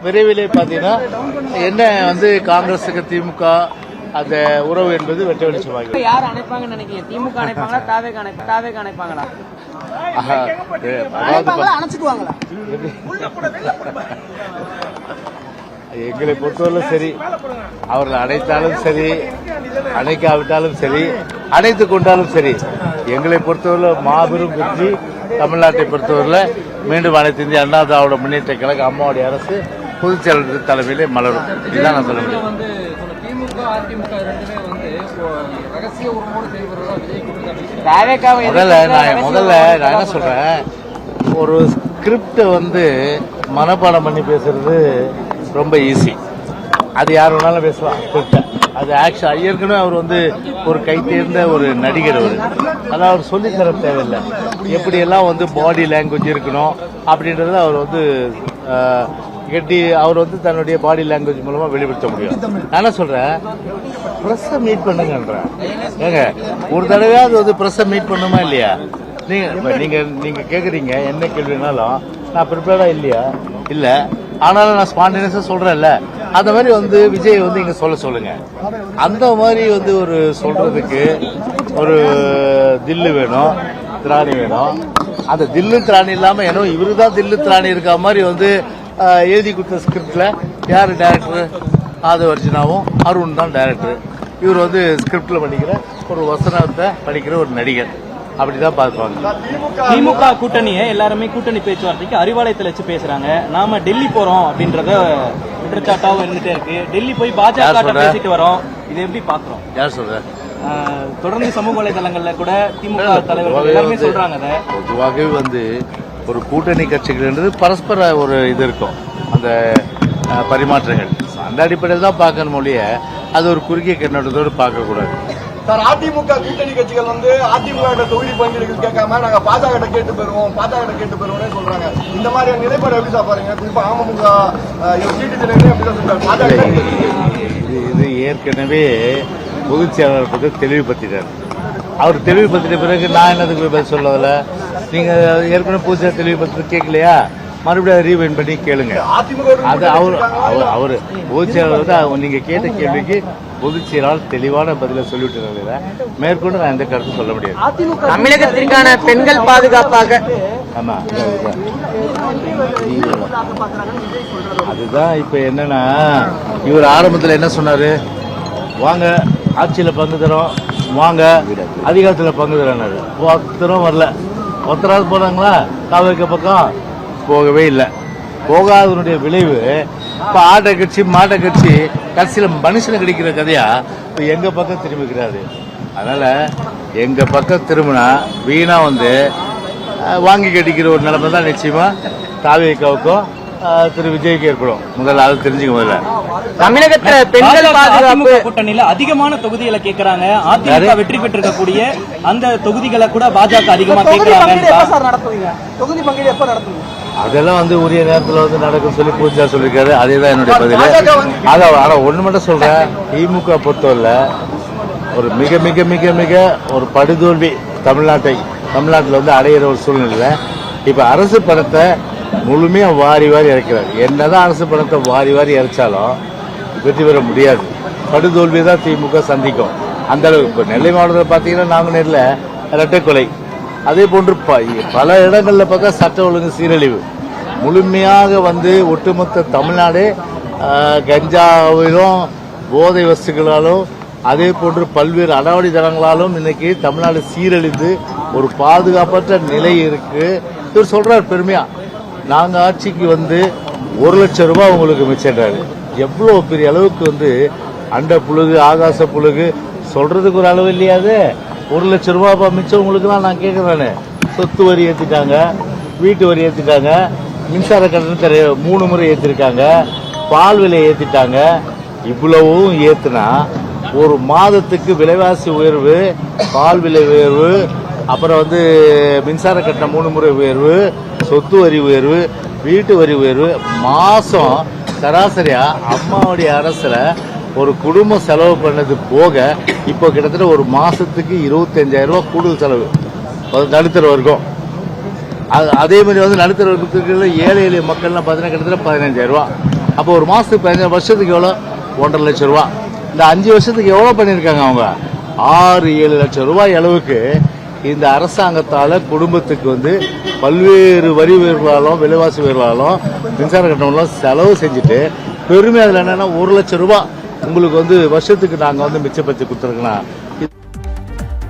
விரைவிலே பார்த்தீங்கன்னா என்ன வந்து காங்கிரஸுக்கு திமுக அந்த உறவு என்பது வெட்ட வெளிச்சமாகி யார் அணைப்பாங்கன்னு நினைக்கிறீங்க? திமுக அணைப்பாங்களா, தாவேக அணைப்பாங்களா? எங்களை பொறுத்தவரை சரி, அவர்கள் அணைத்தாலும் சரி, அணைக்காவிட்டாலும் சரி, அணைத்துக் கொண்டாலும் சரி, எங்களை பொறுத்தவரை மாபெரும் வெற்றி தமிழ்நாட்டை பொறுத்தவரை மீண்டும் அனைத்து இந்திய அண்ணா திராவிட முன்னேற்ற கழக அம்மாவுடைய அரசு பொதுச் செயலாளர் தலைமையிலே மலரும். இதுதான் நான் சொல்ல முடியும். முதல்ல நான் என்ன சொல்றேன், ஒரு ஸ்கிரிப்ட் வந்து மனப்பாடம் பண்ணி பேசுறது ரொம்ப ஈஸி. அது யார் வேணாலும் பேசலாம் ஸ்கிரிப்ட. அது ஆக்ஷன் ஏற்கனவே அவர் வந்து ஒரு கை தேர்ந்த ஒரு நடிகர். அவர் அவர் சொல்லித்தர தேவையில்லை. எப்படியெல்லாம் வந்து பாடி லாங்குவேஜ் இருக்கணும் அப்படின்றத அவர் வந்து அவர் வந்து தன்னுடைய பாடி லாங்குவேஜ் மூலமா வெளிப்படுத்த முடியும். நான் என்ன சொல்றேன், பிரஸ்ஸை மீட் பண்ணுங்கன்றேன். ஏங்க ஒரு தடவையாவது வந்து பிரஸ்ஸை மீட் பண்ணுமா இல்லையா? நீங்க கேக்குறீங்க என்ன கேள்வினாலும் நான் ப்ரிப்பேர்டா இல்லையா? இல்ல, ஆனாலும் நான் ஸ்பான்டேனியஸா சொல்றேன்ல. அந்த மாதிரி வந்து விஜய் வந்து இங்க சொல்லுங்க. அந்த மாதிரி வந்து ஒரு சொல்றதுக்கு ஒரு தில்லு வேணும், திராணி வேணும். அந்த தில்லு திராணி இல்லாம ஏன்னா இவருதான் தில்லு திராணி இருக்க மாதிரி வந்து எழுதி கொடுத்த ஸ்கிரிப்ட்ல யாரு டைரக்டர்? ஆதவர்ஜுனாவும் அருண் தான் டைரக்டர். இவர் வந்து ஸ்கிரிப்ட்ல படிக்கிற ஒரு வசனத்தை படிக்கிற ஒரு நடிகர். அப்படிதான் பார்ப்பாங்க. திமுக கூட்டணியை எல்லாருமே கூட்டணி பேச்சுவார்த்தைக்கு அறிவாலயத்தில் வச்சு பேசுறாங்க. நாம டெல்லி போறோம் அப்படின்றத குற்றச்சாட்டாவும் இருந்துட்டே இருக்கு. டெல்லி போய் பாஜக பேசிட்டு வரோம். இதை எப்படி பாக்குறோம்? யார் சொல்ற? தொடர்ந்து சமூக வலைதளங்கள்ல கூட திமுக தலைவர்கள் எல்லாருமே சொல்றாங்க. பொதுவாகவே வந்து ஒரு கூட்டணி கட்சிகள் பரஸ்பர ஒரு இது இருக்கும், அந்த பரிமாற்றங்கள். அந்த அடிப்படையில் தான் பார்க்கணும் மொழிய அது ஒரு குறுகிய கண்ணோட்டத்தோடு பார்க்க கூடாது. சார், அதிமுக கூட்டணி கட்சிகள் வந்து அதிமுக தொகுதி பங்கீடுகள் கேட்காம நாங்க பாஜக கேட்டு பெறுவோம் சொல்றாங்க. இந்த மாதிரியான நிலைப்பாடு எப்படி சார் பாருங்க? குறிப்பா அமமுக இது ஏற்கனவே பொதுச் செயலாளர் பற்றி தெளிவுபடுத்திட்டார். அவர் தெளிவுபடுத்திட்ட பிறகு நான் என்னதுக்கு பதில் சொல்லல. நீங்க ஏற்கனவே புதுசாக தெளிவுபடுத்தி கேட்கலையா? மறுபடியும் ரீவைண்ட் பண்ணி கேளுங்க. அது அவரு பொதுச் செயலாளர் நீங்க கேட்ட கேள்விக்கு பொதுச் செயலாளர் தெளிவான பதில சொல்லிவிட்டு மேற்கொண்டு நான் எந்த கருத்து சொல்ல முடியாது. தமிழகத்திற்கான பெண்கள் பாதுகாப்பாக ஆமா, அதுதான் இப்ப என்னன்னா, இவர் ஆரம்பத்தில் என்ன சொன்னாரு? வாங்க ஆட்சியில பங்கு தரோம், வாங்க அதிகாரத்தில் பங்கு தரோம். ஒருத்தரும் வரல. ஒருத்தராவது போனாங்களா? காவிரி பக்கம் போகவே இல்லை. போகாதனுடைய விளைவு இப்ப ஆட்டை கட்சி மாட்டை கட்சி கட்சியில மனுஷனை கிடைக்கிற கதையா இப்ப எங்க பக்கம் திரும்பிக்கிறாரு. அதனால எங்க பக்கம் திரும்பினா வீணா வந்து வாங்கி கட்டிக்கிற ஒரு நிலைமை தான் நிச்சயமா தாவேக்காவுக்கும் திரு விஜய்க்கு ஏற்படும். முதல்ல அது தெரிஞ்சுக்க. முதல்ல தமிழகத்தில் பெண்கள் பாதுகாப்பு கூட்டணியில அதிகமான தொகுதிகளை கேட்கிறாங்க. அதிமுக வெற்றி பெற்றிருக்கக்கூடிய அந்த தொகுதிகளை கூட பாஜக அதிகமா கேட்கிறாங்க. தொகுதி பங்கீடு எப்ப நடத்துவீங்க? அதெல்லாம் வந்து உரிய நேரத்தில் வந்து நடக்கும் சொல்லி பூஜா சொல்லியிருக்காரு. அதேதான் என்னுடைய பதில். ஆனா ஒண்ணு மட்டும் சொல்றேன், திமுக பொறுத்தவரை ஒரு மிக மிக மிக மிக ஒரு படுதோல்வி தமிழ்நாட்டில் வந்து அடையிற ஒரு சூழ்நிலை. இப்ப அரசு பணத்தை முழுமையா வாரி இறக்கிறார். என்னதான் அரசு பணத்தை வாரி இறைச்சாலும் வெற்றி பெற முடியாது. படுதோல்வியை தான் திமுக சந்திக்கும். அந்த அளவுக்கு இப்ப நெல்லை மாவட்டத்தில் பாத்தீங்கன்னா நாங்குநேரில் இரட்டை கொலை, அதே போன்று பல இடங்கள்ல பார்த்தா சட்ட ஒழுங்கு சீரழிவு. முழுமையாக வந்து ஒட்டுமொத்த தமிழ்நாடு கஞ்சாவிலும் போதை வஸ்துகளாலும் அதே போன்று பல்வேறு அடாவடித்தனங்களாலும் இன்னைக்கு தமிழ்நாடு சீரழிந்து ஒரு பாதுகாப்பற்ற நிலை இருக்கு. இவர் சொல்றாரு பெருமையா, நாங்க ஆட்சிக்கு வந்து 1 லட்சம் ரூபாய் உங்களுக்கு மிச்சன்றாரு. எவ்வளவு பெரிய அளவுக்கு வந்து அண்ட புழுகு ஆகாச புழுகு சொல்றதுக்கு ஒரு அளவு இல்லையாது. 1 லட்சம் ரூபாய் மிச்சம் உங்களுக்குலாம் நான் கேட்கறேன்னு. சொத்து வரி ஏற்றிட்டாங்க, வீட்டு வரி ஏற்றிட்டாங்க, மின்சார கட்டணத்தை 3 முறை ஏற்றிருக்காங்க, பால் விலை ஏற்றிட்டாங்க. இவ்வளவும் ஏற்றினா ஒரு மாதத்துக்கு விலைவாசி உயர்வு, பால் விலை உயர்வு, அப்புறம் வந்து மின்சார கட்டணம் 3 முறை உயர்வு, சொத்து வரி உயர்வு, வீட்டு வரி உயர்வு, மாசம் சராசரியா அம்மாவுடைய அரசுல ஒரு குடும்பம் செலவு பண்ணது போக இப்போ கிட்டத்தட்ட ஒரு மாசத்துக்கு 25,000 ரூபாய் கூடுதல் செலவு நடுத்தர வர்க்கம். அதே மாதிரி வந்து நடுத்தர வர்க்கத்துக்கு ஏழை எளிய மக்கள்லாம் பார்த்தீங்கன்னா கிட்டத்தட்ட 15,000 ரூபாய். அப்போ ஒரு மாசத்துக்கு 15 வருஷத்துக்கு எவ்வளோ 1.5 லட்சம் ரூபா. இந்த 5 வருஷத்துக்கு எவ்வளோ பண்ணியிருக்காங்க அவங்க 6-7 லட்சம் ரூபாய் அளவுக்கு இந்த அரசாங்கத்தால குடும்பத்துக்கு வந்து பல்வேறு வரி உயர்வுகளாலும் விலைவாசி உயர்வுகளாலும் மின்சார கட்டணங்களும் செலவு செஞ்சுட்டு பெருமை அதில் என்னன்னா 1 லட்சம் ரூபாய் உங்களுக்கு வந்து வருஷத்துக்கு நாங்கள் வந்து மிச்சப்படுத்தி கொடுத்துருக்கலாம்